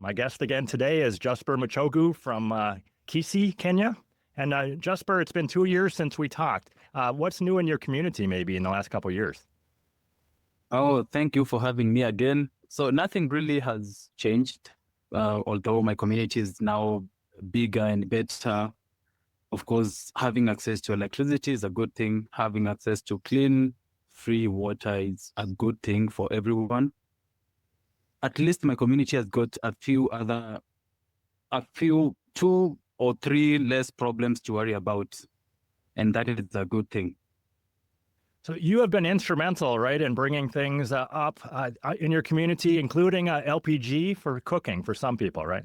My guest again today is Jusper Machogu from Kisii, Kenya. And Jusper, it's been 2 years since we talked. What's new in your community maybe in the last couple of years? Oh, thank you for having me again. So nothing really has changed, although my community is now bigger and better. Of course, having access to electricity is a good thing. Having access to clean, free water is a good thing for everyone. At least my community has got a few 2 or 3 less problems to worry about. And that is a good thing. So you have been instrumental, right, in bringing things up in your community, including LPG for cooking for some people, right?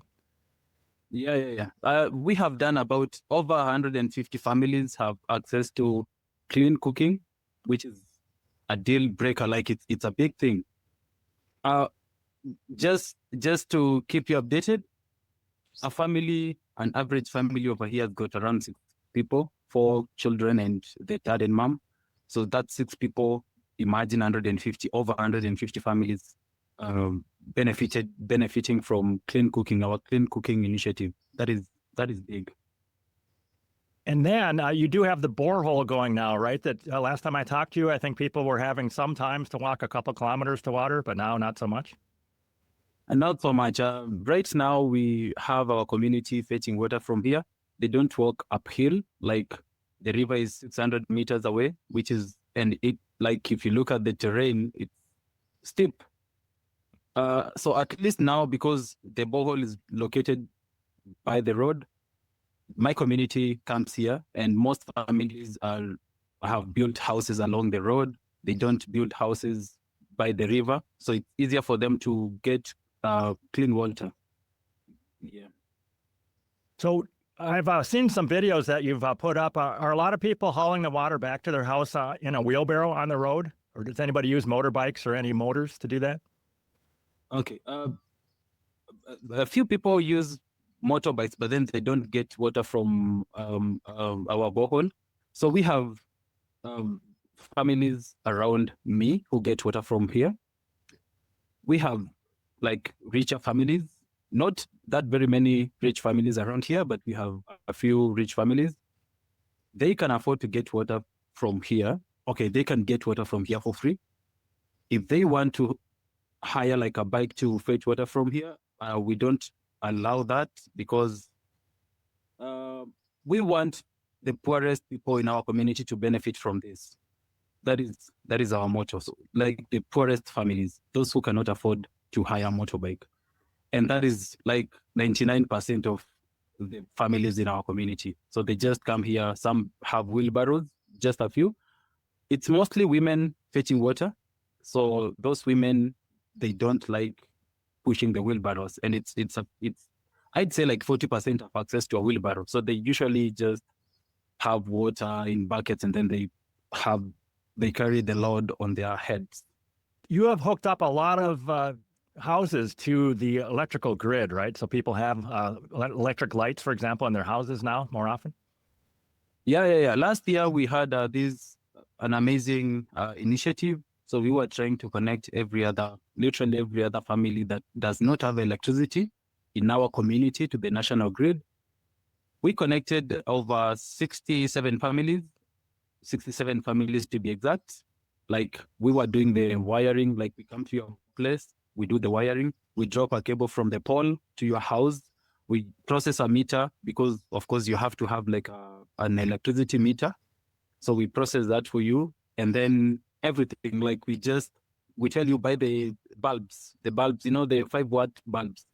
Yeah. We have done about over 150 families have access to clean cooking, which is a deal breaker. Like it's a big thing. Just to keep you updated, an average family over here has got around 6 people, 4 children and their dad and mom. So that's 6 people. Imagine over 150 families benefiting from clean cooking, our clean cooking initiative. That is big. And then you do have the borehole going now, right? That last time I talked to you, I think people were having sometimes to walk a couple kilometers to water, but now not so much. And not so much. Right now, we have our community fetching water from here. They don't walk uphill, like the river is 600 meters away, if you look at the terrain, it's steep. So at least now, because the borehole is located by the road, my community comes here, and most families have built houses along the road. They don't build houses by the river, so it's easier for them to get clean water. Yeah. So I've seen some videos that you've put up. Are a lot of people hauling the water back to their house in a wheelbarrow on the road? Or does anybody use motorbikes or any motors to do that? Okay. A few people use motorbikes, but then they don't get water from our borehole. So we have families around me who get water from here. We have richer families, not that very many rich families around here, but we have a few rich families. They can afford to get water from here. Okay, they can get water from here for free. If they want to hire a bike to fetch water from here, we don't allow that because we want the poorest people in our community to benefit from this. That is our motto. So, the poorest families, those who cannot afford to hire a motorbike. And that is 99% of the families in our community. So they just come here. Some have wheelbarrows, just a few. It's mostly women fetching water. So those women, they don't like pushing the wheelbarrows. And it's I'd say 40% have access to a wheelbarrow. So they usually just have water in buckets and then they carry the load on their heads. You have hooked up a lot of houses to the electrical grid, right? So people have electric lights, for example, in their houses now more often? Yeah. Last year, we had an amazing initiative. So we were trying to connect literally every other family that does not have electricity in our community to the national grid. We connected over 67 families to be exact. We were doing the wiring, we come to your place, we do the wiring, we drop a cable from the pole to your house, we process a meter because, of course, you have to have an electricity meter. So we process that for you, and then everything, we tell you buy the bulbs, the 5-watt bulbs.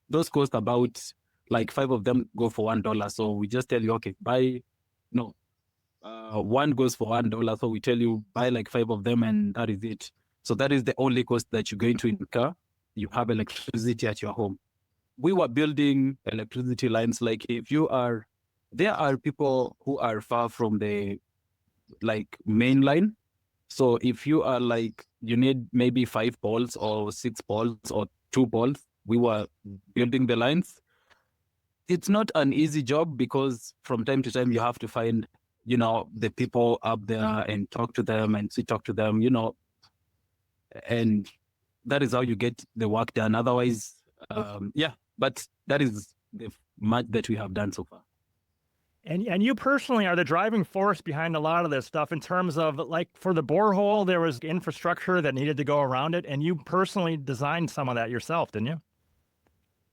Those cost about 5 of them go for $1. So we just tell you, okay, one goes for $1. So we tell you buy 5 of them, and that is it. So that is the only cost that you're going to incur. You have electricity at your home. We were building electricity lines. There are people who are far from the main line. So if you are you need maybe 5 poles or 6 poles or 2 poles, we were building the lines. It's not an easy job because from time to time you have to find, the people up there and talk to them and talk to them, and that is how you get the work done. Otherwise, Yeah, but that is the much that we have done so far. And you personally are the driving force behind a lot of this stuff in terms of, like, for the borehole, there was infrastructure that needed to go around it, and you personally designed some of that yourself, didn't you?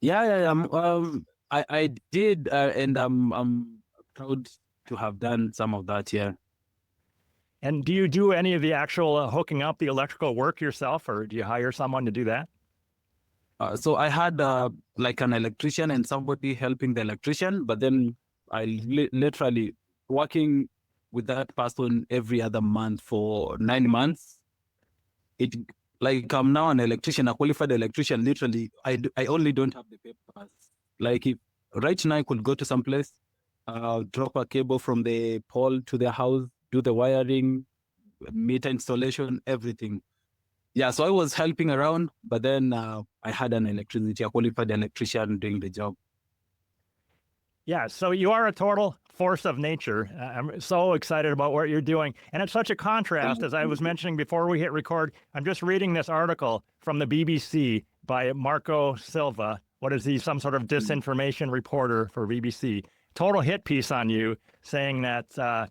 Yeah. I did, and I'm proud to have done some of that. Yeah. And do you do any of the actual hooking up the electrical work yourself, or do you hire someone to do that? So I had like an electrician and somebody helping the electrician, but then I literally working with that person every other month for 9 months. It like I'm now an electrician, a qualified electrician. Literally, I only don't have the papers. Like if right now I could go to some place, drop a cable from the pole to the house, do the wiring, meter installation, everything. Yeah, so I was helping around, but then I had a qualified electrician doing the job. Yeah, so you are a total force of nature. I'm so excited about what you're doing. And it's such a contrast, as I was mentioning before we hit record. I'm just reading this article from the BBC by Marco Silva. What is he, some sort of disinformation reporter for BBC? Total hit piece on you, saying that,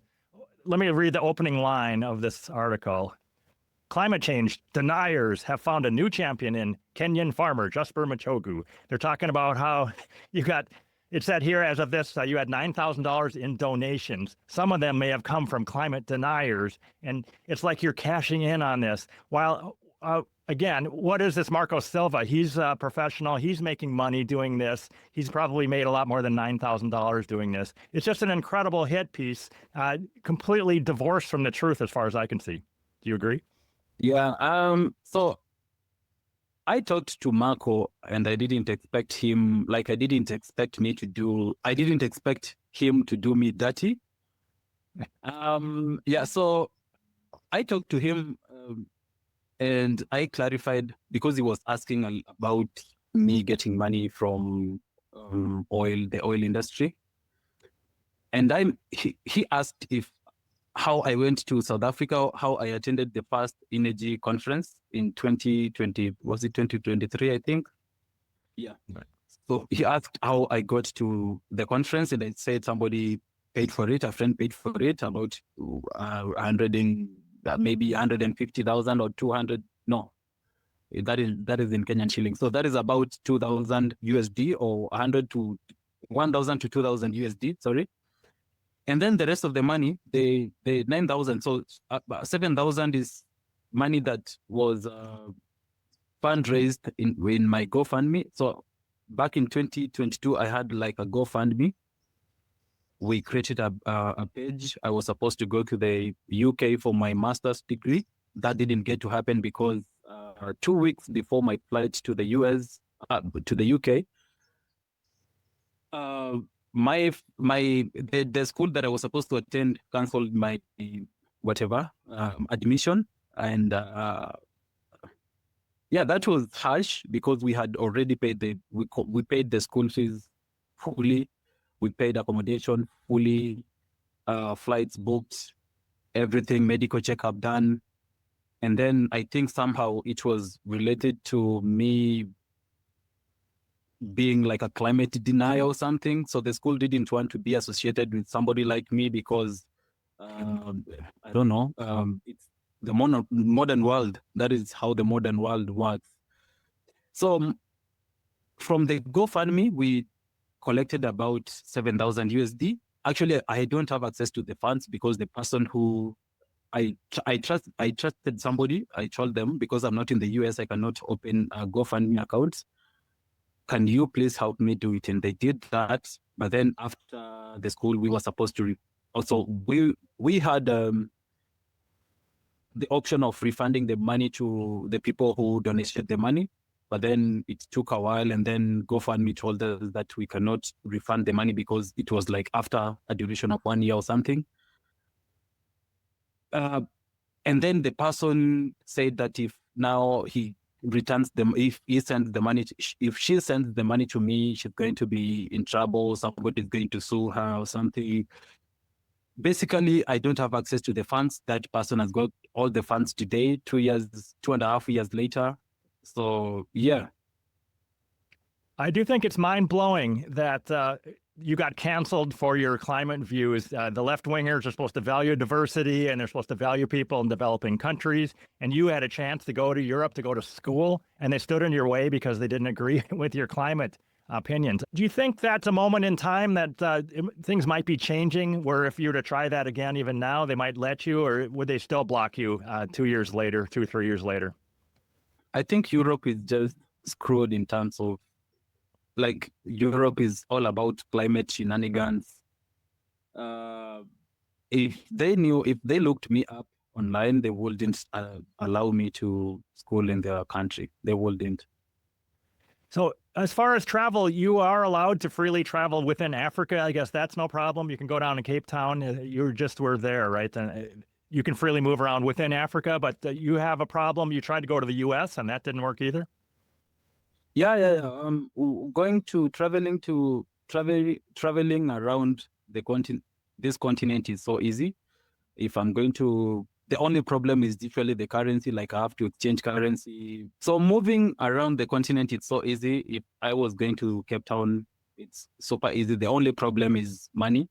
let me read the opening line of this article. Climate change deniers have found a new champion in Kenyan farmer Jusper Machogu. They're talking about how you got, it said here as of this, you had $9,000 in donations. Some of them may have come from climate deniers. And it's like you're cashing in on this. While, again, what is this Marco Silva? He's a professional. He's making money doing this. He's probably made a lot more than $9,000 doing this. It's just an incredible hit piece, completely divorced from the truth as far as I can see. Do you agree? Yeah. So I talked to Marco and I didn't expect him, like I didn't expect him to do me dirty. Yeah, so I talked to him and I clarified because he was asking about me getting money from the oil industry. And he asked how I went to South Africa, how I attended the first energy conference in 2020, was it 2023, I think? Yeah. Right. So he asked how I got to the conference, and I said somebody paid for it, a friend paid for it, about 100 and maybe 150,000 or 200. No, that is in Kenyan shillings. So that is about 2,000 USD or 100 to 1,000 to 2,000 USD. Sorry. And then the rest of the money, the 9,000, so 7,000 is money that was fundraised in my GoFundMe. So back in 2022, I had like a GoFundMe. We created a page. I was supposed to go to the UK for my master's degree. That didn't get to happen because 2 weeks before my flight to the to the UK, the school that I was supposed to attend canceled my admission, and yeah, that was harsh because we had already paid we paid the school fees fully, we paid accommodation fully, flights booked, everything, medical checkup done, and then I think somehow it was related to me being like a climate denier or something. So the school didn't want to be associated with somebody like me because I don't know. It's the modern world. That is how the modern world works. So from the GoFundMe, we collected about 7,000 USD. Actually, I don't have access to the funds because the person who I trusted somebody. I told them, because I'm not in the US, I cannot open a GoFundMe account. Can you please help me do it? And they did that. But then after the school, we were supposed to also we had the option of refunding the money to the people who donated the money. But then it took a while, and then GoFundMe told us that we cannot refund the money because it was like after a duration of 1 year or something. And then the person said that if now he returns them, if he sends the money, if she sends the money to me, she's going to be in trouble. Somebody's going to sue her or something. Basically, I don't have access to the funds. That person has got all the funds today, 2.5 years later. So yeah. I do think it's mind-blowing that you got canceled for your climate views. The left-wingers are supposed to value diversity, and they're supposed to value people in developing countries. And you had a chance to go to Europe, to go to school, and they stood in your way because they didn't agree with your climate opinions. Do you think that's a moment in time that things might be changing, where if you were to try that again, even now, they might let you, or would they still block you 2 years later, 3 years later? I think Europe is just screwed in terms of, like, Europe is all about climate shenanigans. If they looked me up online, they wouldn't allow me to school in their country. They wouldn't. So as far as travel, you are allowed to freely travel within Africa. I guess that's no problem. You can go down to Cape Town. You just were there, right? And you can freely move around within Africa, but you have a problem. You tried to go to the U.S. and that didn't work either. Yeah. Traveling around this continent is so easy. If I'm going to, the only problem is usually the currency, like I have to exchange currency. So moving around the continent, it's so easy. If I was going to Cape Town, it's super easy. The only problem is money.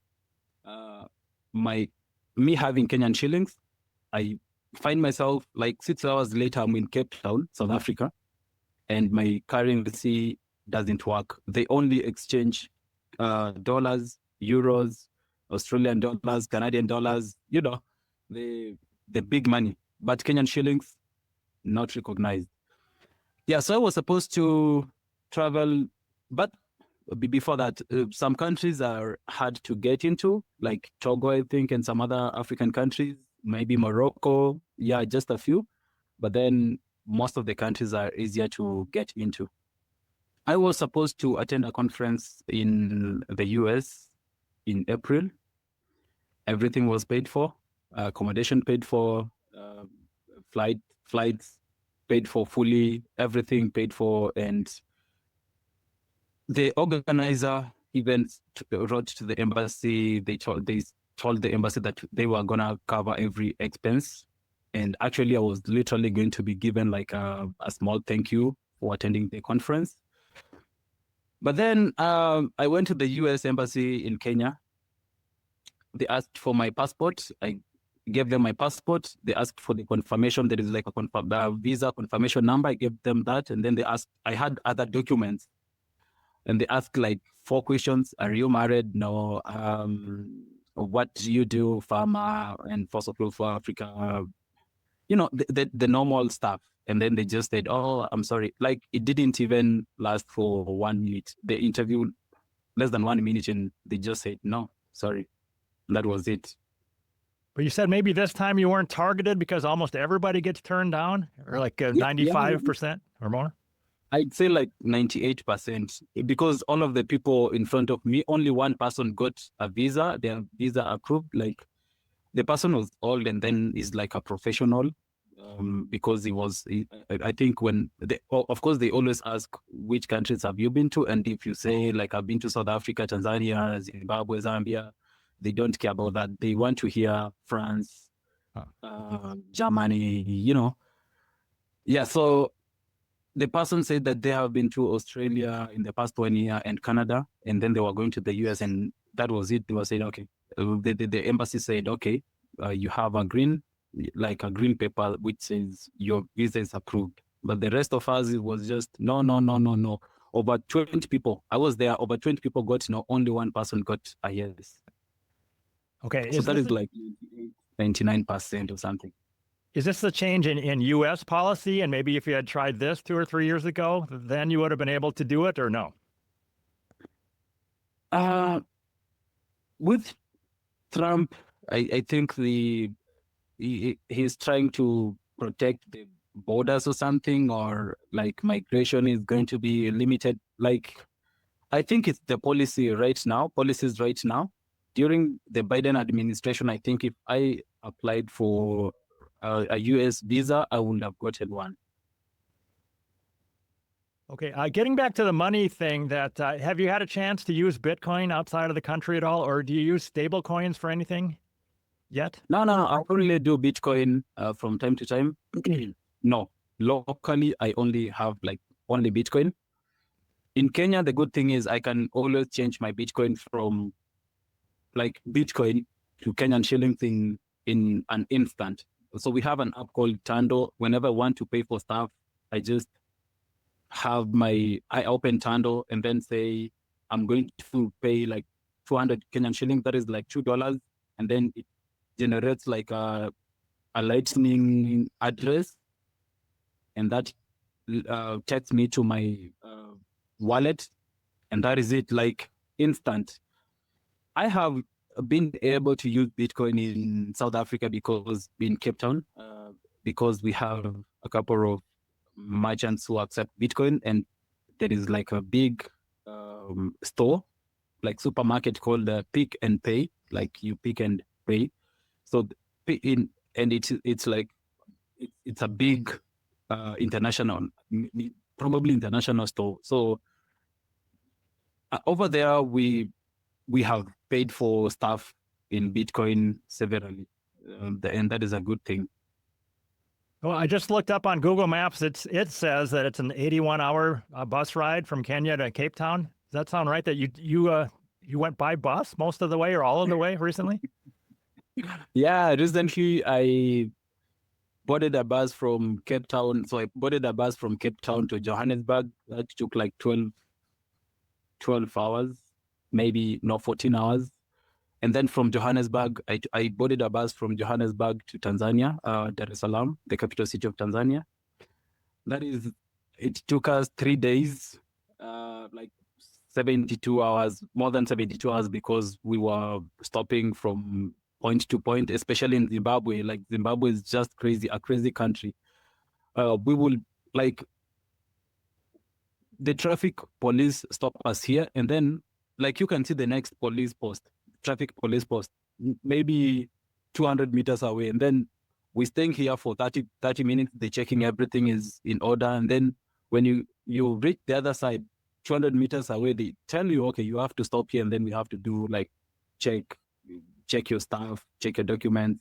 Me having Kenyan shillings, I find myself like 6 hours later, I'm in Cape Town, South Africa, and my currency doesn't work. They only exchange dollars, euros, Australian dollars, Canadian dollars, the big money. But Kenyan shillings, not recognized. Yeah, so I was supposed to travel, but before that, some countries are hard to get into, like Togo, I think, and some other African countries, maybe Morocco. Yeah, just a few. But then most of the countries are easier to get into. I was supposed to attend a conference in the US in April. Everything was paid for, accommodation paid for, flights paid for fully, everything paid for. And the organizer even wrote to the embassy. They told the embassy that they were going to cover every expense. And actually, I was literally going to be given like a small thank you for attending the conference. But then I went to the US embassy in Kenya. They asked for my passport. I gave them my passport. They asked for the confirmation. There is like a visa confirmation number. I gave them that. And then they asked, I had other documents. And they asked like 4 questions. Are you married? No. What do you do? Farmer and fossil fuel for Africa. The normal stuff. And then they just said, oh, I'm sorry. Like, it didn't even last for 1 minute. They interviewed less than 1 minute and they just said, no, sorry. That was it. But you said maybe this time you weren't targeted because almost everybody gets turned down, or like 95% or more? I'd say like 98%, because all of the people in front of me, only one person got a visa, their visa approved. Like, the person was old and then is like a professional, because I think of course, they always ask which countries have you been to. And if you say like, I've been to South Africa, Tanzania, Zimbabwe, Zambia, they don't care about that. They want to hear France, Germany, Yeah, so the person said that they have been to Australia in the past 1 year and Canada, and then they were going to the US, and that was it. They were saying, okay, the embassy said, okay, you have a green paper which says your visa is approved. But the rest of us, it was just no. Over 20 people, I was there, over 20 people got no, only one person got a yes. Okay. So that is like 99% or something. Is this the change in U.S. policy? And maybe if you had tried this 2 or 3 years ago, then you would have been able to do it, or no? With Trump, I think he's trying to protect the borders or something, or like migration is going to be limited. Like, I think it's the policies right now. During the Biden administration, I think if I applied for a US visa, I would have gotten one. Okay. Getting back to the money thing, have you had a chance to use Bitcoin outside of the country at all, or do you use stable coins for anything yet? No. I only do Bitcoin from time to time. No, locally, I only have only Bitcoin. In Kenya, the good thing is I can always change my Bitcoin from like Bitcoin to Kenyan shillings in an instant. So we have an app called Tando. Whenever I want to pay for stuff, I just I open Tando and then say I'm going to pay like 200 Kenyan shillings. That is like $2, and then it generates like a lightning address, and that takes me to my wallet, and that is it, like instant. I have been able to use Bitcoin in South Africa because in Cape Town, because we have a couple of merchants who accept Bitcoin, and there is like a big store, like supermarket called Pick and Pay, like you pick and pay. So in and it's like it's a big international, probably international store. So over there we have paid for stuff in Bitcoin severally, and that is a good thing. Well, I just looked up on Google Maps. It says that it's an 81-hour bus ride from Kenya to Cape Town. Does that sound right? That you went by bus most of the way or all of the way recently? Yeah, recently I boarded a bus from Cape Town. So I boarded a bus from Cape Town to Johannesburg. That took like 12 hours, maybe not 14 hours. And then from Johannesburg, I boarded a bus from Johannesburg to Tanzania, Dar es Salaam, the capital city of Tanzania. It took us 3 days, like 72 hours, more than 72 hours, because we were stopping from point to point, especially in Zimbabwe. Like Zimbabwe is just crazy, a crazy country. We will like the traffic police stop us here, and then like you can see the next traffic police post, maybe 200 meters away, and then we're staying here for 30 minutes. They're checking everything is in order, and then when you reach the other side, 200 meters away, they tell you, okay, you have to stop here, and then we have to do like check your stuff, check your documents.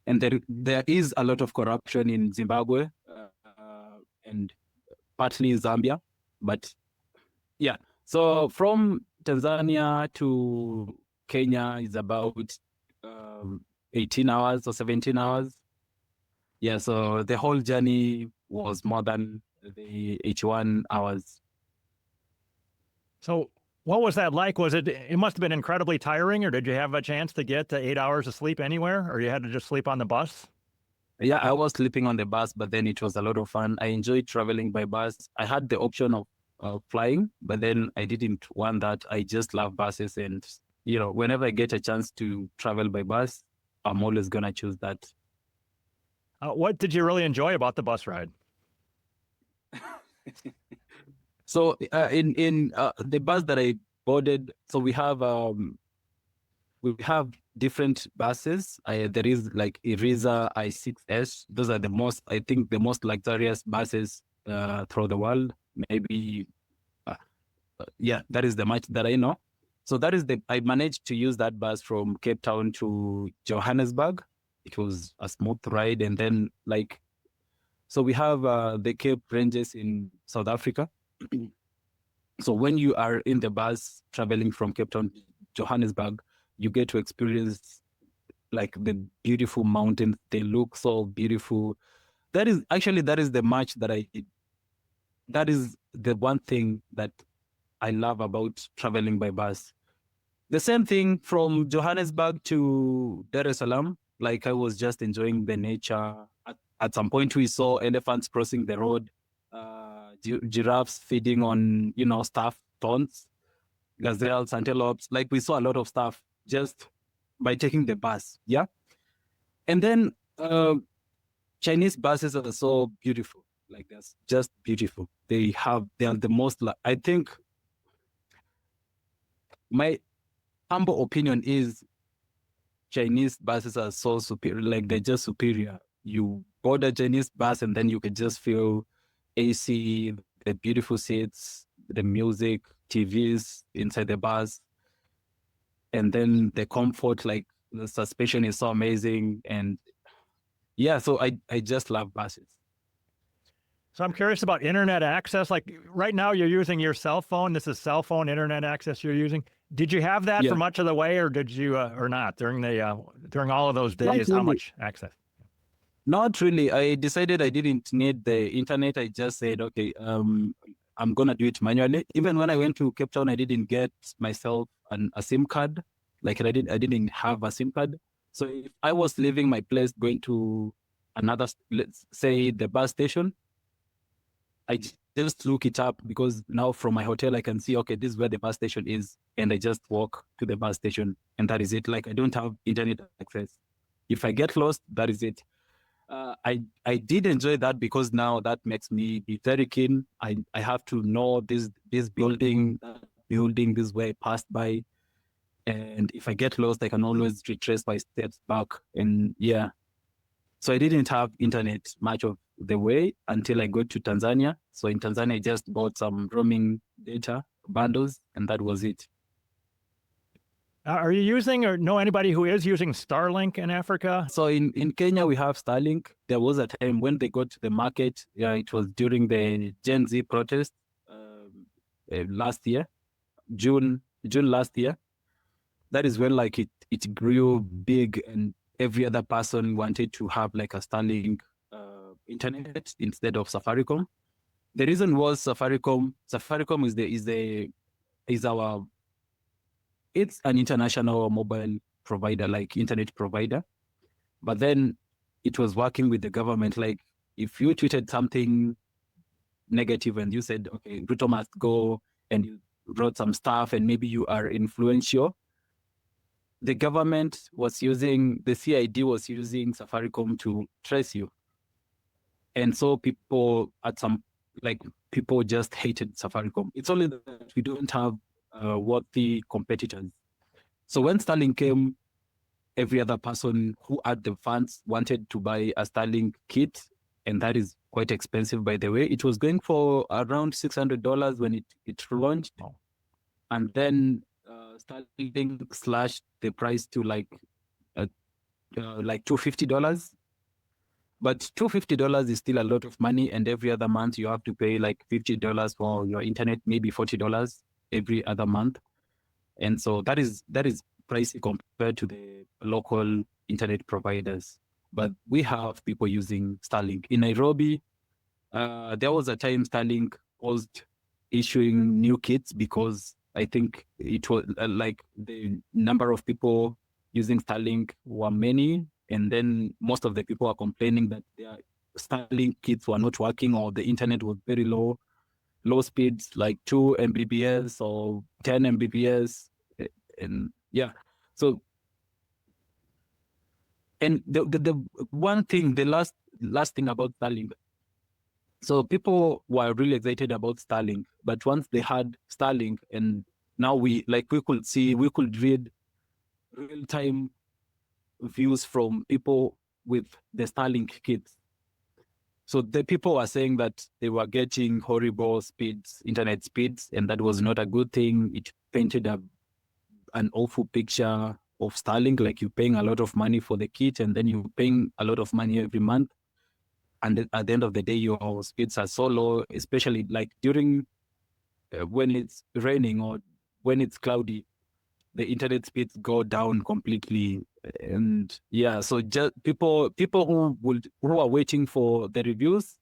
And there is a lot of corruption in Zimbabwe, and partly Zambia, but yeah. So from Tanzania to Kenya is about 18 hours or 17 hours. Yeah, so the whole journey was more than the 81 hours. So what was that like? It must have been incredibly tiring, or did you have a chance to get 8 hours of sleep anywhere, or you had to just sleep on the bus? Yeah, I was sleeping on the bus, but then it was a lot of fun. I enjoyed traveling by bus. I had the option of flying, but then I didn't want that. I just love buses, and whenever I get a chance to travel by bus, I'm always gonna choose that. What did you really enjoy about the bus ride? So in the bus that I boarded, so we have different buses. There is like Iriza I6S. Those are the most luxurious buses through the world. Maybe, yeah, that is the much that I know. So I managed to use that bus from Cape Town to Johannesburg. It was a smooth ride. And then so we have the Cape Ranges in South Africa. So when you are in the bus traveling from Cape Town to Johannesburg, you get to experience like the beautiful mountains. They look so beautiful. That is the one thing that I love about traveling by bus. The same thing from Johannesburg to Dar es Salaam. Like I was just enjoying the nature. At some point, we saw elephants crossing the road, giraffes feeding on stuffed thorns, gazelles, antelopes. Like we saw a lot of stuff just by taking the bus. Yeah, and then Chinese buses are so beautiful. Like that's just beautiful. They are the most. I think my humble opinion is Chinese buses are so superior. Like they're just superior. You board a Chinese bus and then you can just feel AC, the beautiful seats, the music, TVs inside the bus, and then the comfort. Like the suspension is so amazing, and yeah. So I just love buses. So I'm curious about internet access. Like right now, you're using your cell phone. This is cell phone internet access you're using. Did you have that for Yeah, much of the way, or did you, or not during all of those not days? How really. much access? Not really. I decided I didn't need the internet. I just said, okay, I'm gonna do it manually. Even when I went to Cape Town, I didn't get myself a SIM card. Like I didn't have a SIM card. So if I was leaving my place going to another, let's say the bus station, I just look it up because now from my hotel I can see, okay, this is where the bus station is, and I just walk to the bus station, and that is it. Like I don't have internet access. If I get lost, that is it. I did enjoy that because now that makes me be very keen. I have to know this building, that building, this way I passed by, and if I get lost, I can always retrace my steps back. And yeah, so I didn't have internet much of the way until I got to Tanzania. So in Tanzania, I just bought some roaming data bundles, and that was it. Are you using or know anybody who is using Starlink in Africa? So in Kenya, we have Starlink. There was a time when they got to the market. Yeah, it was during the Gen Z protest last year, June last year. That is when like it grew big, and every other person wanted to have like a Starlink internet instead of Safaricom. The reason was Safaricom is our it's an international mobile provider, like internet provider. But then it was working with the government. Like if you tweeted something negative and you said, okay, Ruto must go, and you wrote some stuff and maybe you are influential, the government was using, the CID was using Safaricom to trace you. And so people just hated Safaricom. It's only that we don't have worthy competitors. So when Starlink came, every other person who had the funds wanted to buy a Starlink kit, and that is quite expensive, by the way. It was going for around $600 when it launched, Oh. and then Starlink slashed the price to like $250. But $250 is still a lot of money, and every other month you have to pay like $50 for your internet, maybe $40 every other month, and so that is pricey compared to the local internet providers. But we have people using Starlink in Nairobi. There was a time Starlink was issuing new kits because I think it was like the number of people using Starlink were many, and then most of the people are complaining that their Starlink kits were not working, or the internet was very low speeds, like 2 Mbps or 10 Mbps. And yeah, so, and the one thing, the last thing about Starlink, so people were really excited about Starlink, but once they had Starlink, and now we could read real time views from people with the Starlink kits. So the people were saying that they were getting horrible speeds, internet speeds, and that was not a good thing. It painted an awful picture of Starlink, like you're paying a lot of money for the kit, and then you're paying a lot of money every month. And at the end of the day, your speeds are so low, especially like during when it's raining or when it's cloudy, the internet speeds go down completely. And yeah, so just people who are waiting for the reviews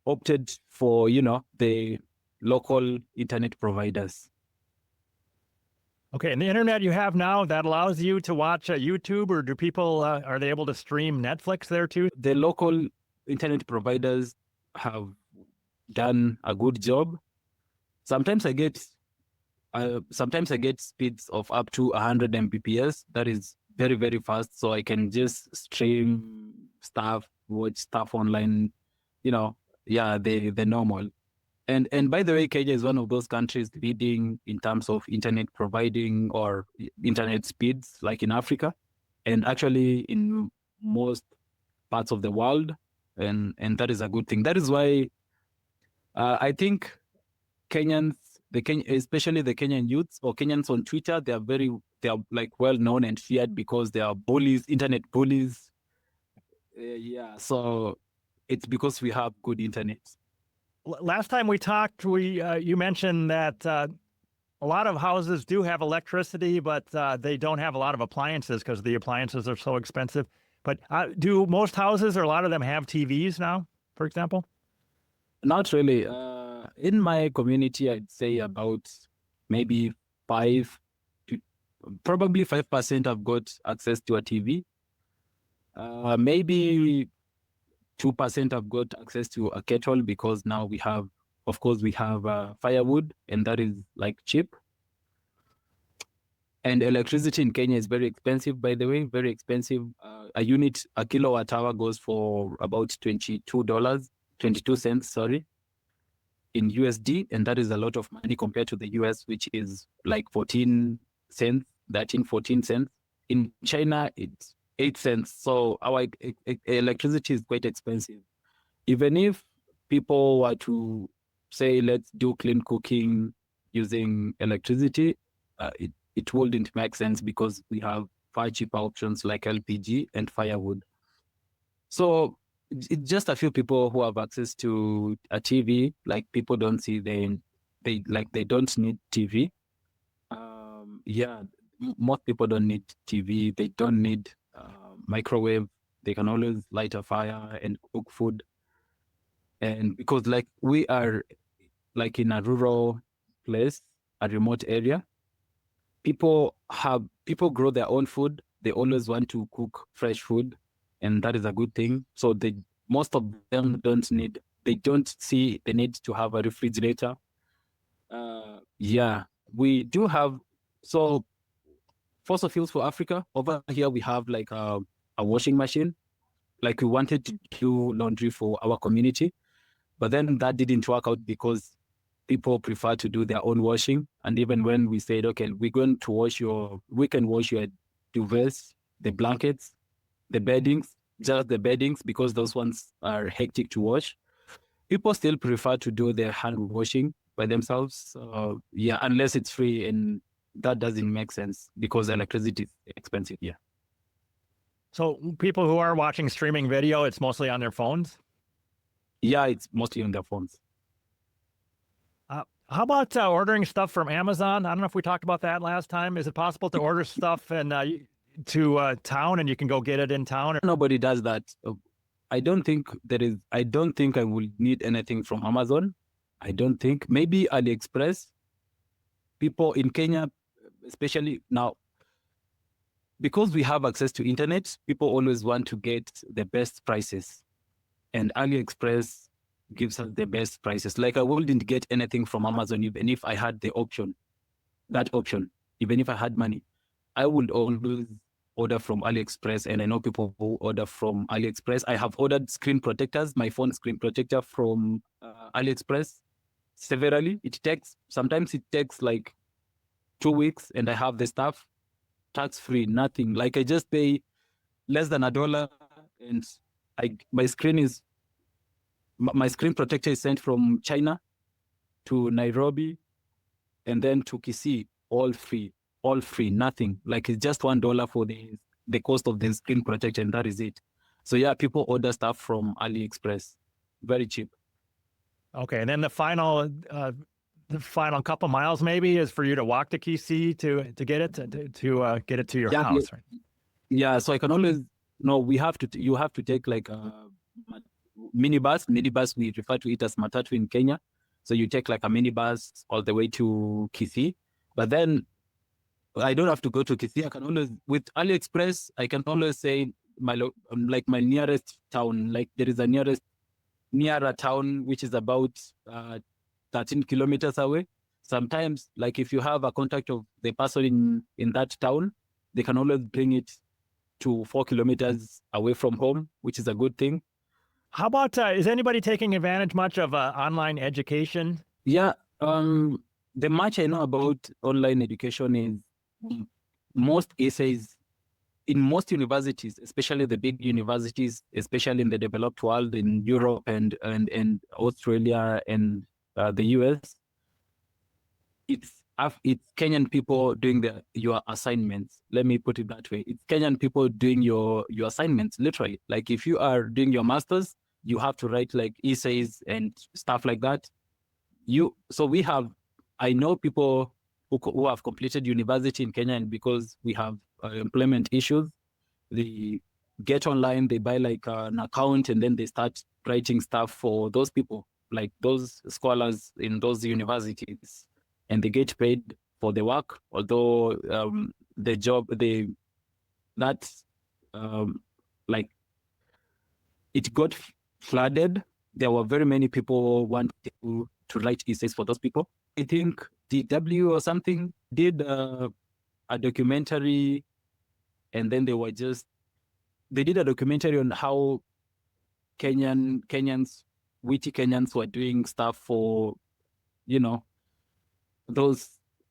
opted for the local internet providers. Okay, and the internet you have now, that allows you to watch YouTube, or do people, are they able to stream Netflix there too? The local internet providers have done a good job. Sometimes I get speeds of up to 100 Mbps. That is very, very fast. So I can just stream stuff, watch stuff online, the normal. And by the way, Kenya is one of those countries leading in terms of internet providing or internet speeds, like in Africa, and actually in most parts of the world. And that is a good thing. That is why I think Kenyans, especially the Kenyan youths or Kenyans on Twitter, they are like well known and feared because they are bullies, internet bullies. Yeah. So it's because we have good internet. Last time we talked, you mentioned that a lot of houses do have electricity, but they don't have a lot of appliances because the appliances are so expensive. But do most houses or a lot of them have TVs now, for example? Not really. In my community, I'd say about maybe 5% have got access to a TV. Maybe 2% have got access to a kettle because now we have, of course, we have firewood, and that is like cheap. And electricity in Kenya is very expensive, by the way, very expensive. A kilowatt hour goes for about $22, sorry, in USD. And that is a lot of money compared to the US, which is like 14 cents, 13, 14 cents. In China, it's 8 cents. So our electricity is quite expensive. Even if people were to say, let's do clean cooking using electricity, it wouldn't make sense because we have far cheaper options like LPG and firewood. So it's just a few people who have access to a TV. Like people don't see they don't need TV. Most people don't need TV. They don't need microwave. They can always light a fire and cook food. And because like we are like in a rural place, a remote area, people grow their own food. They always want to cook fresh food, and that is a good thing. So most of them don't see the need to have a refrigerator. We do have, so fossil fuels for Africa. Over here we have like a washing machine. Like we wanted to do laundry for our community, but then that didn't work out because people prefer to do their own washing. And even when we said, okay, we can wash your duvets, the blankets, the beddings, just the beddings, because those ones are hectic to wash. People still prefer to do their hand washing by themselves. Unless it's free, and that doesn't make sense because electricity is expensive. Yeah. So people who are watching streaming video, it's mostly on their phones? Yeah, it's mostly on their phones. How about ordering stuff from Amazon? I don't know if we talked about that last time. Is it possible to order stuff and to town and you can go get it in town? Nobody does that. I don't think I will need anything from Amazon. I don't think. Maybe AliExpress. People in Kenya, especially now, because we have access to internet, people always want to get the best prices. And AliExpress gives us the best prices. Like I wouldn't get anything from Amazon even if I had the option, even if I had money. I would always order from AliExpress, and I know people who order from AliExpress. I have ordered screen protectors, my phone screen protector from AliExpress severally. Sometimes it takes like 2 weeks and I have the stuff tax-free, nothing. Like I just pay less than $1 and my screen protector is sent from China to Nairobi and then to Kisii, all free, nothing. Like it's just $1 for the cost of the screen protector, and that is it. So yeah, people order stuff from AliExpress, very cheap. Okay, and then the final couple miles maybe is for you to walk to Kisii to get it to get it to your house, right? Yeah, so I can always you have to take like a minibus. We refer to it as matatu in Kenya. So you take like a minibus all the way to Kisii, but then I don't have to go to Kisii. I can always, with AliExpress, I can always say my nearest town. Like there is a nearer town which is about 13 kilometers away. Sometimes, like if you have a contact of the person in that town, they can always bring it to 4 kilometers away from home, which is a good thing. How about, is anybody taking advantage much of online education? Yeah, the much I know about online education is most essays in most universities, especially the big universities, especially in the developed world, in Europe and Australia and the US, it's Kenyan people doing your assignments. Let me put it that way. It's Kenyan people doing your assignments, literally. Like if you are doing your master's, you have to write like essays and stuff like that. I know people who have completed university in Kenya, and because we have employment issues, they get online, they buy like an account, and then they start writing stuff for those people, like those scholars in those universities, and they get paid for the work. Although the job, like it got flooded. There were very many people wanting to write essays for those people. I think DW or something did a documentary, and then they did a documentary on how witty Kenyans were doing stuff for, those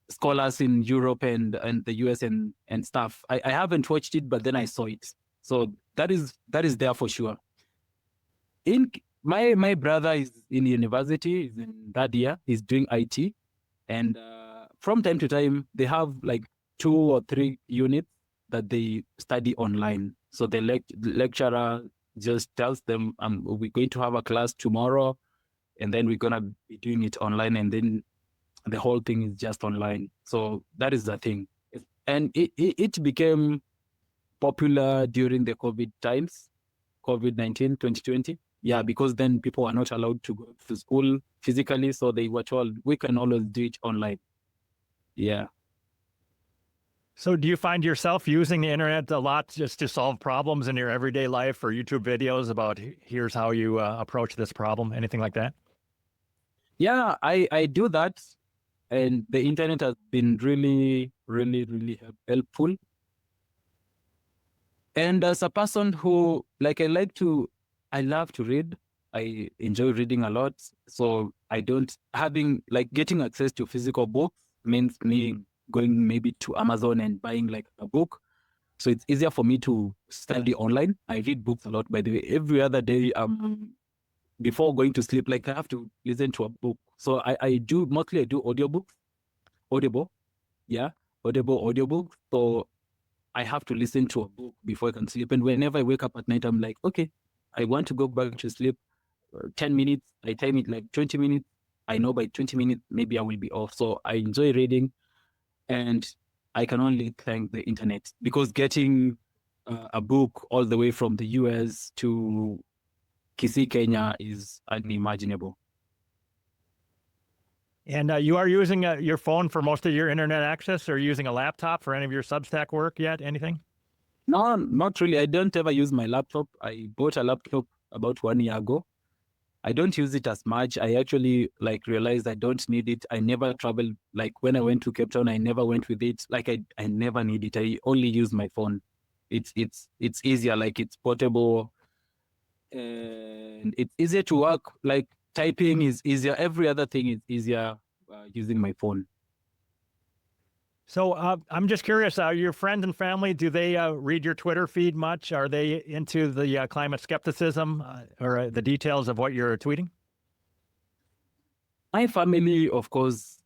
scholars in Europe and the US and stuff. I haven't watched it, but then I saw it. So that is there for sure. My brother is in university, is in that year, he's doing IT. And from time to time, they have like 2 or 3 units that they study online. So the lecturer just tells them, we're going to have a class tomorrow, and then we're going to be doing it online, and then the whole thing is just online. So that is the thing. And it became popular during the COVID times, COVID-19, 2020. Yeah, because then people are not allowed to go to school physically, so they were told, we can always do it online. Yeah. So do you find yourself using the internet a lot just to solve problems in your everyday life, or YouTube videos about here's how you approach this problem, anything like that? Yeah, I do that. And the internet has been really, really, really helpful. And as a person who, like, I love to read. I enjoy reading a lot. So getting access to physical books means me going maybe to Amazon and buying like a book. So it's easier for me to study online. I read books a lot, by the way. Every other day, before going to sleep, like I have to listen to a book. So I do audiobooks, Audible. Yeah, audiobook. So I have to listen to a book before I can sleep. And whenever I wake up at night, I'm like, okay, I want to go back to sleep. 10 minutes, I time it like 20 minutes. I know by 20 minutes, maybe I will be off. So I enjoy reading, and I can only thank the internet, because getting a book all the way from the US to Kisii, Kenya is unimaginable. And you are using your phone for most of your internet access, or using a laptop for any of your Substack work yet? Anything? No, not really. I don't ever use my laptop. I bought a laptop about 1 year ago. I don't use it as much. I actually realized I don't need it. I never travel. Like when I went to Cape Town, I never went with it. Like I never need it. I only use my phone. It's easier. Like it's portable, and it's easier to work. Like typing is easier. Every other thing is easier using my phone. So I'm just curious, your friends and family, do they read your Twitter feed much? Are they into the climate skepticism or the details of what you're tweeting? My family, of course,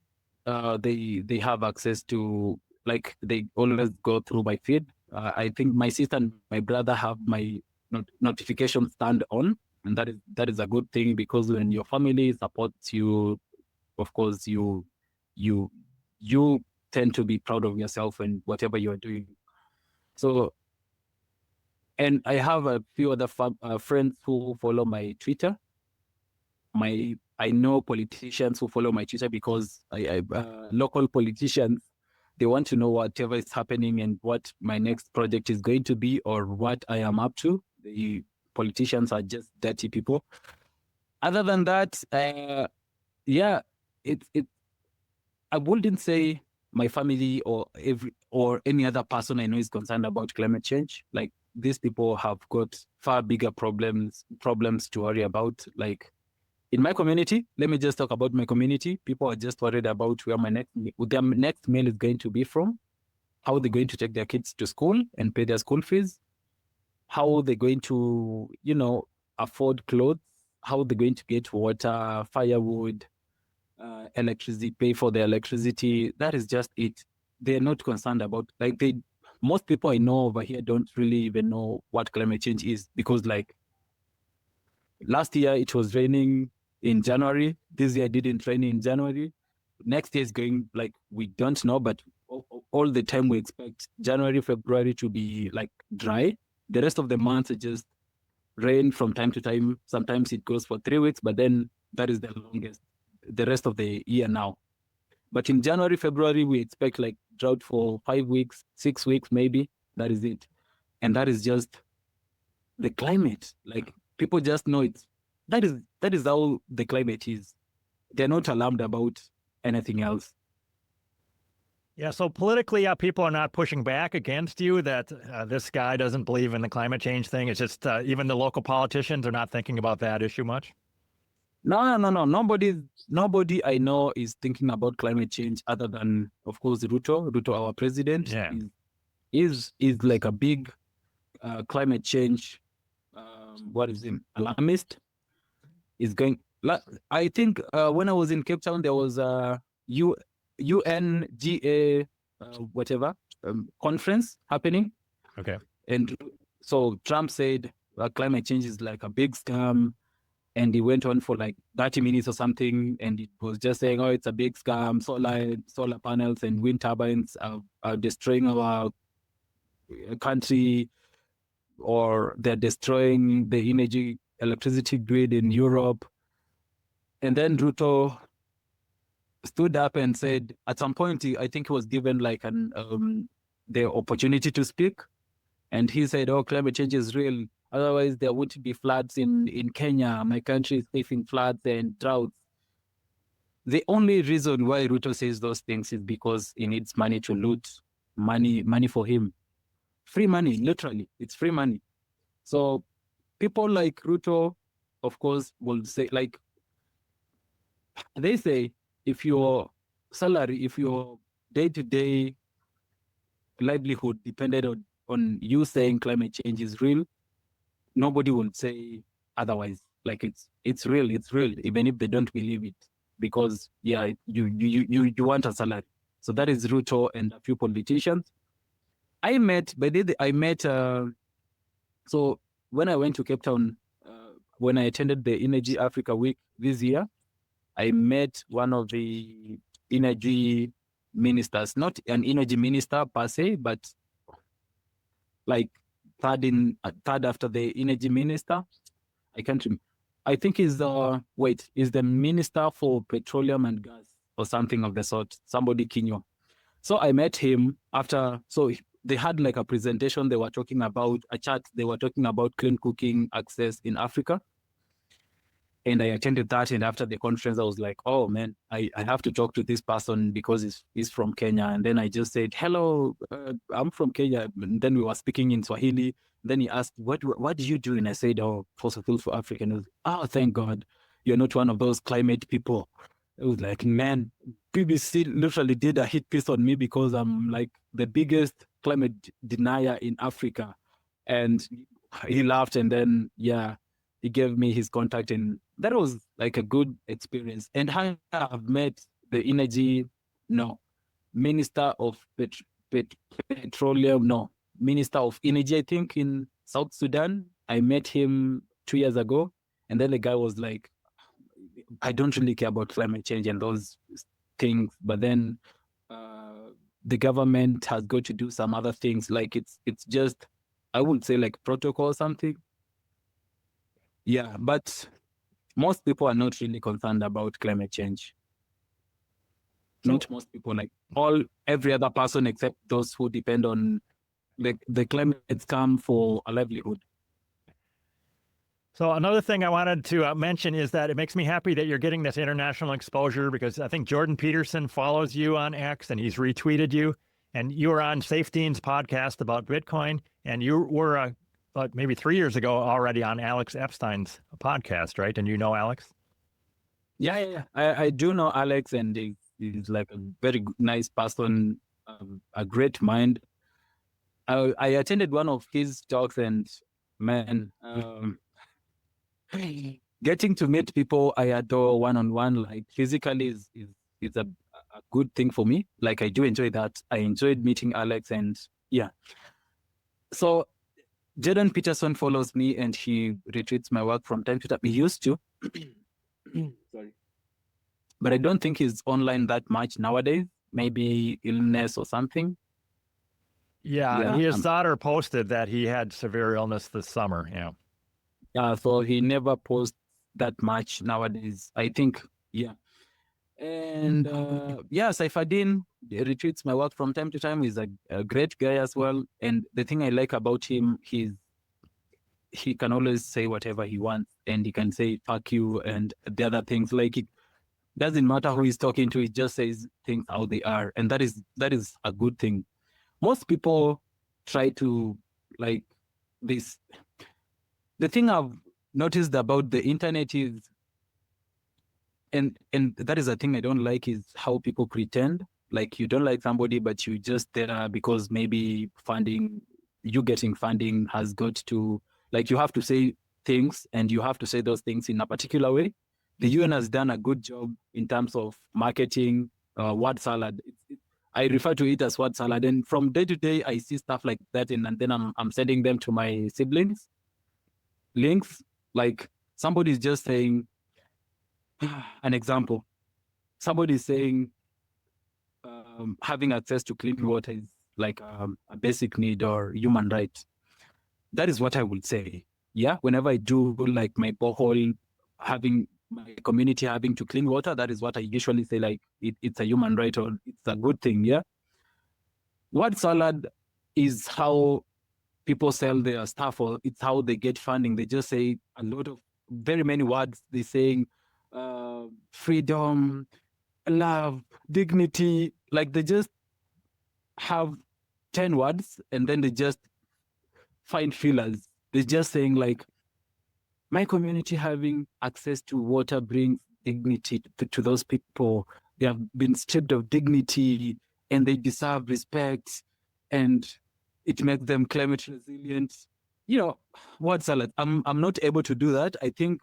they have access to, like, they always go through my feed. I think my sister and my brother have my notifications turned on, and that is a good thing, because when your family supports you, of course, you tend to be proud of yourself and whatever you are doing. So, and I have a few other friends who follow my Twitter. I know politicians who follow my Twitter, because local politicians, they want to know whatever is happening and what my next project is going to be, or what I am up to. The politicians are just dirty people. Other than that, yeah, I wouldn't say my family or any other person I know is concerned about climate change. Like, these people have got far bigger problems to worry about. Like, in my community, let me just talk about my community. People are just worried about where their next meal is going to be from, how they're going to take their kids to school and pay their school fees, how they're going to, afford clothes, how they're going to get water, firewood, electricity, pay for the electricity. That is just it. They're not concerned about, most people I know over here don't really even know what climate change is, because last year it was raining in January. This year didn't rain in January. Next year is going like we don't know, but all the time we expect January, February to be like dry. The rest of the months are just rain from time to time. Sometimes it goes for 3 weeks, but then that is the longest, the rest of the year now. But in January, February, we expect like drought for 5 weeks, 6 weeks, maybe. That is it. And that is just the climate. Like people just know that is how the climate is. They're not alarmed about anything else. Yeah, so politically, people are not pushing back against you that this guy doesn't believe in the climate change thing. It's just even the local politicians are not thinking about that issue much. No. Nobody I know is thinking about climate change other than, of course, Ruto, our president. Yeah. is like a big climate change. What is him? Alarmist. Is going. I think when I was in Cape Town, there was a UNGA whatever conference happening. Okay. And so Trump said climate change is like a big scam. And he went on for like 30 minutes or something. And it was just saying, oh, it's a big scam. Solar panels and wind turbines are destroying our country, or they're destroying the electricity grid in Europe. And then Ruto stood up and said, at some point, I think he was given like the opportunity to speak. And he said, oh, climate change is real. Otherwise, there wouldn't be floods in Kenya. My country is facing floods and droughts. The only reason why Ruto says those things is because he needs money to loot, money for him. Free money, literally. It's free money. So people like Ruto, of course, will say, like, they say, if your salary, if your day-to-day livelihood depended on you saying climate change is real, nobody will say otherwise. Like it's real, even if they don't believe it, because you want a salary. So that is Ruto and a few politicians. So when I went to Cape Town, when I attended the Energy Africa Week this year, I met one of the energy ministers, not an energy minister per se, but like third after the energy minister. I can't remember. I think is the minister for petroleum and gas or something of the sort. Somebody Kinyo. So I met him after. So they had like a presentation. They were talking about a chat. They were talking about clean cooking access in Africa. And I attended that. And after the conference, I was like, oh man, I have to talk to this person because he's from Kenya. And then I just said, hello, I'm from Kenya. And then we were speaking in Swahili. Then he asked, what do you do? And I said, oh, fossil fuel for Africa. And he was, oh, thank God, you're not one of those climate people. It was like, man, BBC literally did a hit piece on me because I'm like the biggest climate denier in Africa. And he laughed, and then, he gave me his contact, and that was like a good experience. And I have met the Minister of Petroleum, Minister of Energy, I think, in South Sudan. I met him 2 years ago. And then the guy was like, I don't really care about climate change and those things. But then the government has got to do some other things. Like it's just, I would say, like protocol or something. Yeah, but most people are not really concerned about climate change. Not most people, like every other person except those who depend on the climate scam for a livelihood. So another thing I wanted to mention is that it makes me happy that you're getting this international exposure, because I think Jordan Peterson follows you on X and he's retweeted you. And you were on Safedean's podcast about Bitcoin, and you were maybe 3 years ago already on Alex Epstein's podcast, right? And you know Alex? Yeah. I do know Alex, and he's like a very nice person, a great mind. I attended one of his talks, and man, getting to meet people I adore one-on-one, like physically, is a good thing for me. Like I do enjoy that. I enjoyed meeting Alex, and yeah. So Jordan Peterson follows me and he retweets my work from time to time. He used to. Sorry. But I don't think he's online that much nowadays. Maybe illness or something. Yeah, his daughter posted that he had severe illness this summer. Yeah. Yeah, so he never posts that much nowadays. I think, yeah. And Saifadin retweets my work from time to time. He's a great guy as well. And the thing I like about him, he can always say whatever he wants, and he can say fuck you and the other things. Like, it doesn't matter who he's talking to, he just says things how they are. And that is a good thing. Most people try to, like, this. The thing I've noticed about the internet is, and that is a thing I don't like, is how people pretend. Like, you don't like somebody, but you just there because maybe you getting funding has got to, like, you have to say things, and you have to say those things in a particular way. The UN has done a good job in terms of marketing word salad. I refer to it as word salad, and from day to day, I see stuff like that, and then I'm sending them to my siblings. Links, like, somebody's just saying, an example. Somebody is saying having access to clean water is like a basic need or human right. That is what I would say. Yeah, whenever I do, like, my borehole, having my community having to clean water, that is what I usually say, like, it's a human right or it's a good thing. Yeah. Word salad is how people sell their stuff, or it's how they get funding. They just say a lot of very many words. They saying freedom, love, dignity. Like, they just have 10 words and then they just find fillers. They're just saying, like, my community having access to water brings dignity to those people. They have been stripped of dignity and they deserve respect, and it makes them climate resilient. Word salad. I'm not able to do that. I think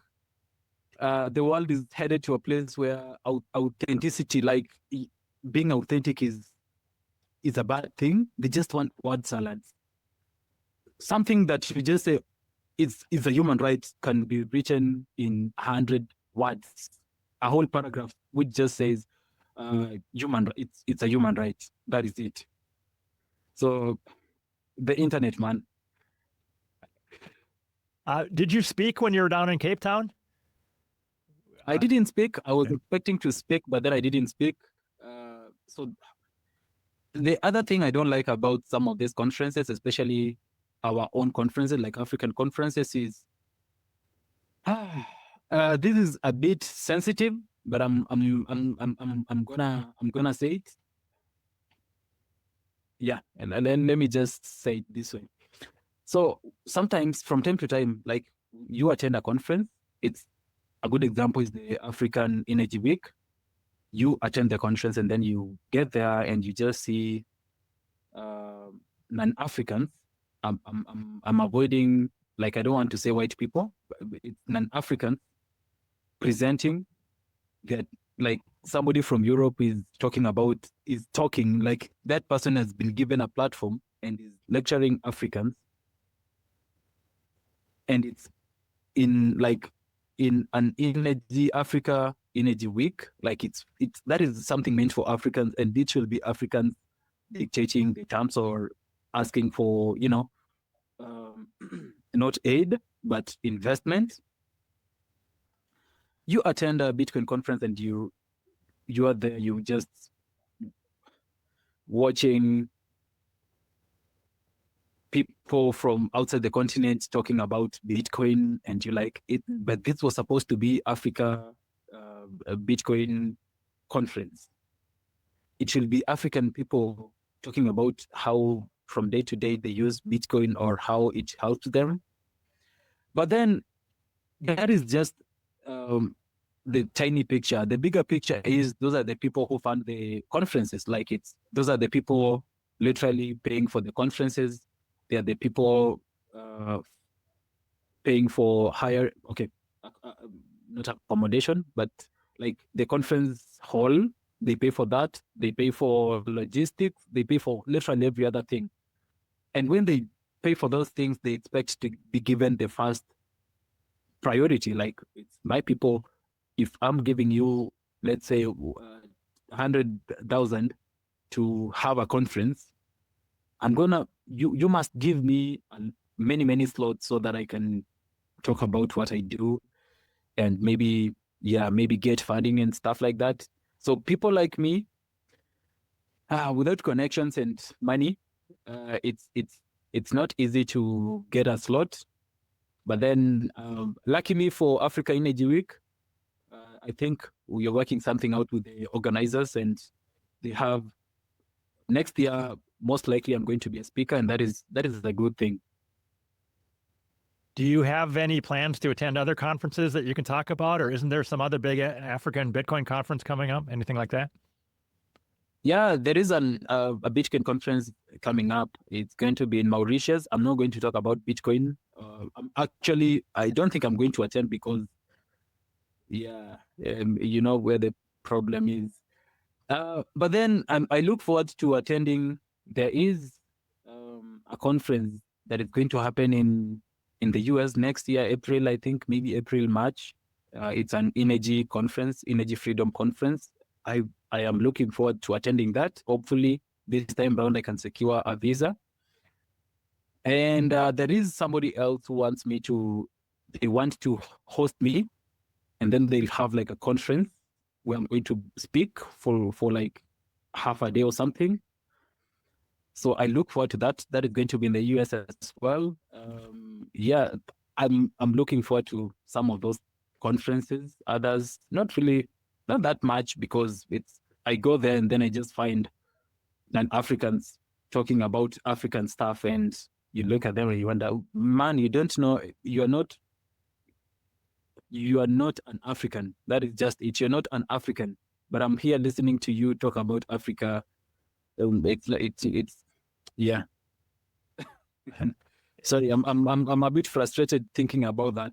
the world is headed to a place where authenticity, like, being authentic, is a bad thing. They just want word salads. Something that you just say is a human right can be written in 100 words, a whole paragraph which just says human. It's a human right. That is it. So the internet, man. Did you speak when you were down in Cape Town? I didn't speak. I was expecting to speak, but then I didn't speak. So the other thing I don't like about some of these conferences, especially our own conferences, like African conferences, is this is a bit sensitive, but I'm gonna say it. Yeah, and then let me just say it this way. So sometimes, from time to time, like, you attend a conference. It's a good example is the African Energy Week. You attend the conference and then you get there and you just see non-Africans. I'm avoiding, like, I don't want to say white people, but it's non-Africans presenting that, like, somebody from Europe is talking, like, that person has been given a platform and is lecturing Africans, and it's in an Africa Energy Week. Like, it's that is something meant for Africans, and it will be Africans dictating the terms or asking for, not aid, but investment. You attend a Bitcoin conference and you are there, you just watching people from outside the continent talking about Bitcoin, and you like it, but this was supposed to be Africa a Bitcoin conference. It should be African people talking about how from day to day they use Bitcoin or how it helps them. But then that is just the tiny picture. The bigger picture is those are the people who fund the conferences. Like, those are the people literally paying for the conferences. They are the people paying for higher, not accommodation, but like the conference hall. They pay for that. They pay for logistics. They pay for literally every other thing. And when they pay for those things, they expect to be given the first priority. Like, it's my people. If I'm giving you, let's say, 100,000 to have a conference, you must give me many slots so that I can talk about what I do, and maybe get funding and stuff like that. So people like me, without connections and money, it's not easy to get a slot. But then, luckily for Africa Energy Week, I think we are working something out with the organizers, and they have next year. Most likely, I'm going to be a speaker, and that is a good thing. Do you have any plans to attend other conferences that you can talk about, or isn't there some other big African Bitcoin conference coming up? Anything like that? Yeah, there is a Bitcoin conference coming up. It's going to be in Mauritius. I'm not going to talk about Bitcoin. I don't think I'm going to attend because, you know where the problem is. But then I look forward to attending. There is a conference that is going to happen in the US next year, April, I think, maybe April, March. It's an energy conference, energy freedom conference. I am looking forward to attending that. Hopefully, this time around, I can secure a visa. And there is somebody else who they want to host me, and then they'll have like a conference where I'm going to speak for like half a day or something. So I look forward to that. That is going to be in the US as well. I'm looking forward to some of those conferences. Others, not that much, because I go there and then I just find Africans talking about African stuff, and you look at them and you wonder, man, you don't know, you are not an African. That is just it. You're not an African. But I'm here listening to you talk about Africa. It's yeah. Sorry, I'm a bit frustrated thinking about that.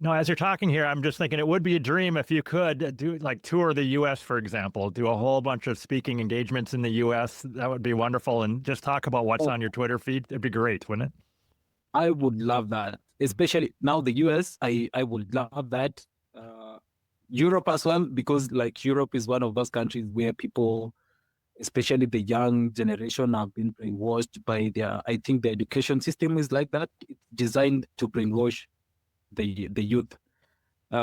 No, as you're talking here, I'm just thinking it would be a dream if you could do like tour the US, for example, do a whole bunch of speaking engagements in the US. That would be wonderful. And just talk about what's on your Twitter feed. It'd be great, wouldn't it? I would love that, especially now the US. I would love that. Europe as well, because like Europe is one of those countries where people, especially the young generation, have been brainwashed by I think the education system is like that. It's designed to brainwash the youth,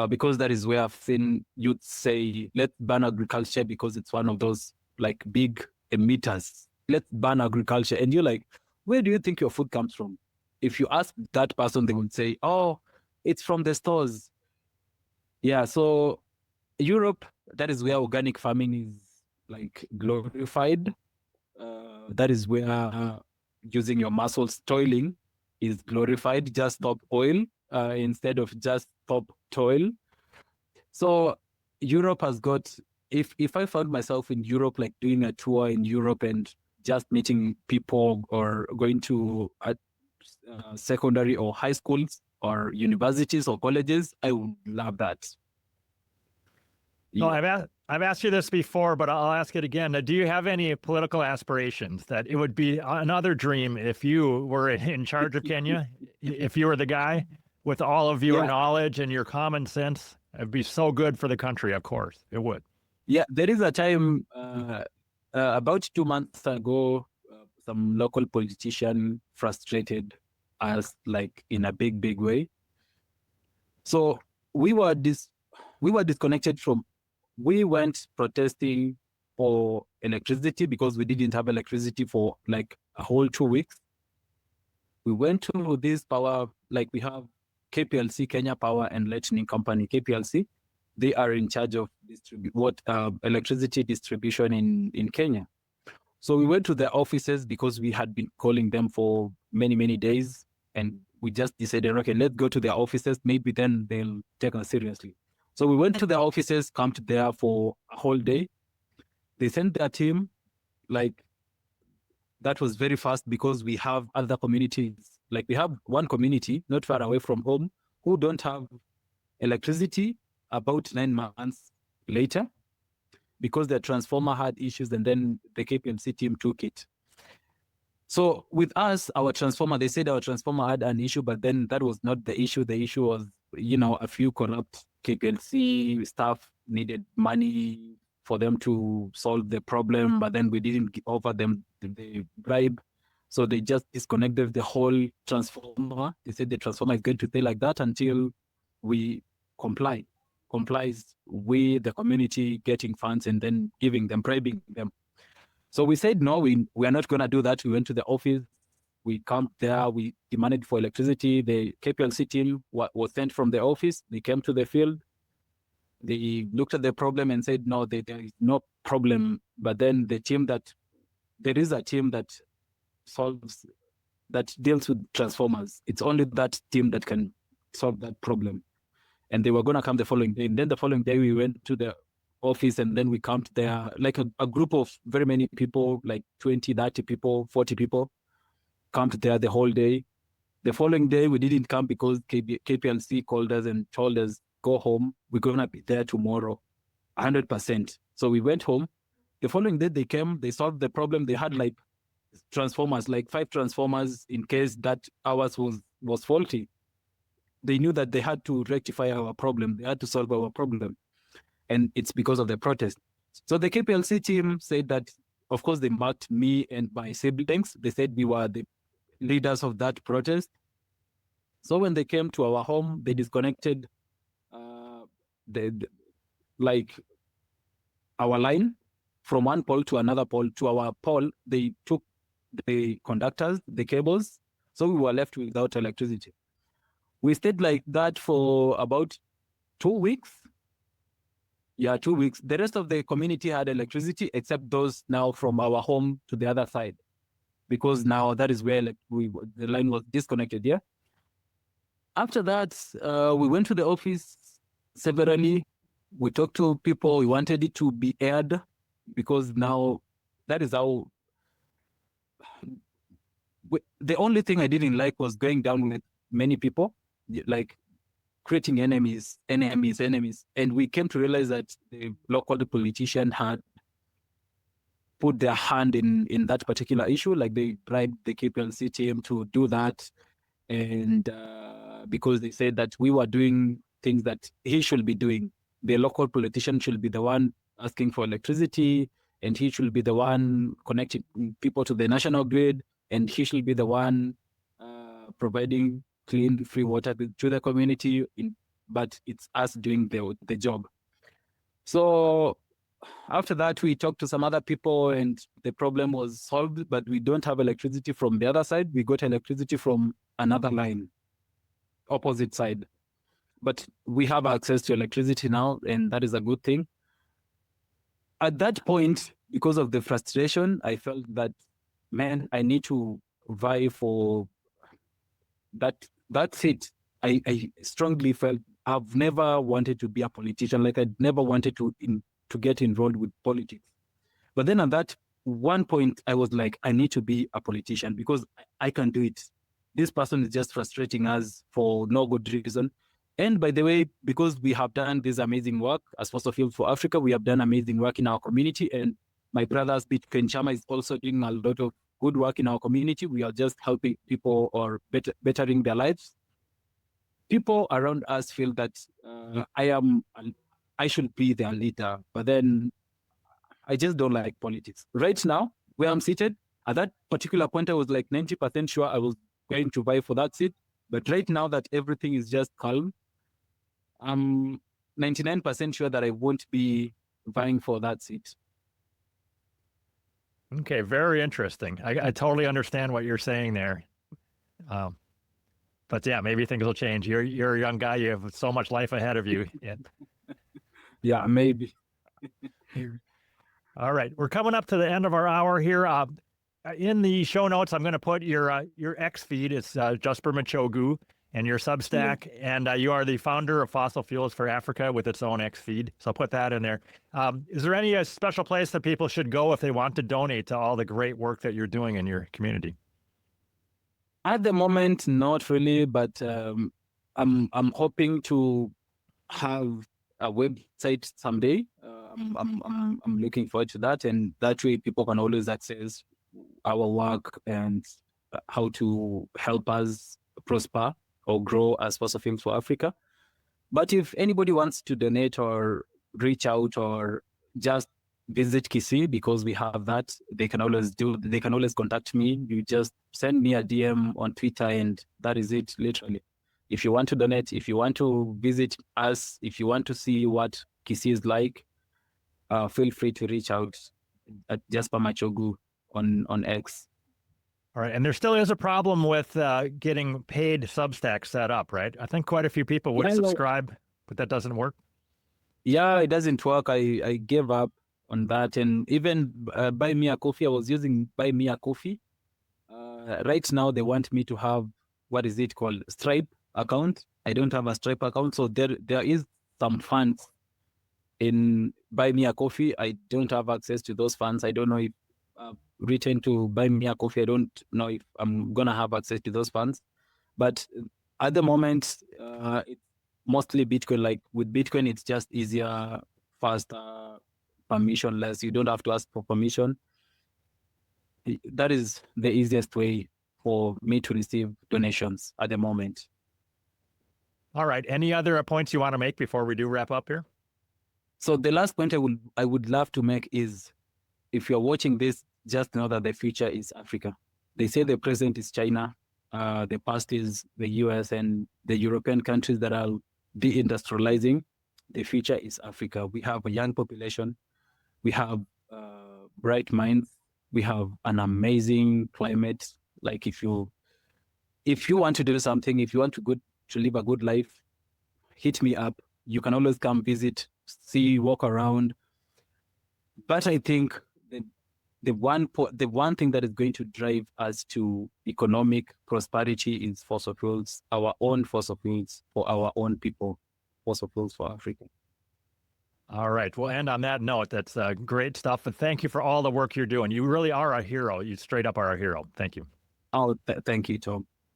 because that is where I've seen youth say, let's ban agriculture because it's one of those like big emitters. Let's ban agriculture. And you're like, where do you think your food comes from? If you ask that person, they would say, oh, it's from the stores. Yeah, so Europe, that is where organic farming is like glorified. That is where using your muscles toiling is glorified. Just stop oil instead of just stop toil. So Europe has got, if I found myself in Europe, like doing a tour in Europe and just meeting people or going to secondary or high schools or universities or colleges, I would love that. No, I've asked you this before, but I'll ask it again. Do you have any political aspirations that it would be another dream if you were in charge of Kenya, if you were the guy with all of your knowledge and your common sense? It'd be so good for the country, of course. It would. Yeah, there is a time about 2 months ago, some local politician frustrated us like in a big way. So we were disconnected from. We went protesting for electricity because we didn't have electricity for like a whole 2 weeks. We went to this power, like we have KPLC, Kenya Power and Lightning Company, KPLC. They are in charge of electricity distribution in Kenya. So we went to their offices because we had been calling them for many days, and we just decided, okay, let's go to their offices. Maybe then they'll take us seriously. So we went to their offices, camped there for a whole day. They sent their team. Like, that was very fast because we have other communities. Like, we have one community not far away from home who don't have electricity about 9 months later because their transformer had issues, and then the KPMC team took it. So with us, our transformer, they said our transformer had an issue, but then that was not the issue. The issue was, a few corrupt KPLC staff needed money for them to solve the problem, but then we didn't offer them the bribe. So they just disconnected the whole transformer. They said the transformer is going to stay like that until we complies with the community getting funds and then giving them, bribing them. So we said, no, we are not going to do that. We went to the office. We camped there. We demanded for electricity. The KPLC team was sent from the office. They came to the field. They looked at the problem and said, no, there is no problem. But then there is a team that deals with transformers. It's only that team that can solve that problem. And they were going to come the following day. And then the following day, we went to the office and then we camped there, like a group of very many people, like 20, 30 people, 40 people, camped there the whole day. The following day, we didn't come because KPLC called us and told us, go home. We're going to be there tomorrow, 100%. So we went home. The following day, they came, they solved the problem. They had like transformers, like 5 transformers in case that ours was faulty. They knew that they had to rectify our problem. They had to solve our problem. And it's because of the protest. So the KPLC team said that, of course, they marked me and my siblings. They said we were the leaders of that protest. So when they came to our home, they disconnected our line from one pole to another pole. To our pole, they took the conductors, the cables. So we were left without electricity. We stayed like that for about 2 weeks. Yeah, 2 weeks. The rest of the community had electricity, except those now from our home to the other side, because now that is where the line was disconnected. Yeah. After that, we went to the office severally. We talked to people. We wanted it to be aired, because now that is how. The only thing I didn't like was going down with many people, like creating enemies. And we came to realize that the local politician had put their hand in that particular issue, like they bribed the KPLC team to do that. And because they said that we were doing things that he should be doing. The local politician should be the one asking for electricity, and he should be the one connecting people to the national grid, and he should be the one providing clean, free water to the community, but it's us doing the job. So after that, we talked to some other people and the problem was solved, but we don't have electricity from the other side. We got electricity from another line, opposite side. But we have access to electricity now, and that is a good thing. At that point, because of the frustration, I felt that, man, I need to vie for that seat. I strongly felt I've never wanted to be a politician. Like I never wanted to get involved with politics. But then at that one point, I was like, I need to be a politician because I can do it. This person is just frustrating us for no good reason. And by the way, because we have done this amazing work as Fossil Fuel for Africa, we have done amazing work in our community. And my brother's Bitcoin Chama is also doing a lot of good work in our community. We are just helping people or bettering their lives. People around us feel that I should be their leader, but then I just don't like politics. Right now, where I'm seated, at that particular point, I was like 90% sure I was going to vie for that seat. But right now that everything is just calm, I'm 99% sure that I won't be vying for that seat. Okay, very interesting. I totally understand what you're saying there. But yeah, maybe things will change. You're a young guy. You have so much life ahead of you. Yeah, maybe. All right, we're coming up to the end of our hour here. In the show notes, I'm going to put your X feed. It's Jusper Machogu, and your Substack, and you are the founder of Fossil Fuels for Africa with its own X feed. So I'll put that in there. Is there any special place that people should go if they want to donate to all the great work that you're doing in your community? At the moment, not really, but I'm hoping to have a website someday. I'm looking forward to that, and that way people can always access our work and how to help us prosper or grow as fossil fuels for Africa. But if anybody wants to donate or reach out or just visit Kisii, because we have that, they can always contact me. You just send me a DM on Twitter and that is it, literally. If you want to donate, if you want to visit us, if you want to see what Kisii is like, feel free to reach out at Jusper Machogu on X. All right. And there still is a problem with getting paid Substack set up, right? I think quite a few people would subscribe, but that doesn't work. Yeah, it doesn't work. I gave up on that. And even Buy Me a Coffee, I was using Buy Me a Coffee. Right now, they want me to have, what is it called? Stripe account. I don't have a Stripe account. So there is some funds in Buy Me a Coffee. I don't have access to those funds. I don't know if written to Buy Me a Coffee. I don't know if I'm going to have access to those funds. But at the moment, it's mostly Bitcoin. Like with Bitcoin, it's just easier, faster, permissionless. You don't have to ask for permission. That is the easiest way for me to receive donations at the moment. All right. Any other points you want to make before we do wrap up here? So the last point I would love to make is, if you're watching this, just know that the future is Africa. They say the present is China, the past is the US and the European countries that are deindustrializing. The future is Africa. We have a young population. We have bright minds. We have an amazing climate. Like if you want to do something, if you want to live a good life, hit me up. You can always come visit, see, walk around. But I think the one thing that is going to drive us to economic prosperity is fossil fuels, our own fossil fuels for our own people, fossil fuels for Africa. All right. We'll end on that note. That's great stuff. And thank you for all the work you're doing. You really are a hero. You straight up are a hero. Thank you. Oh, thank you, Tom.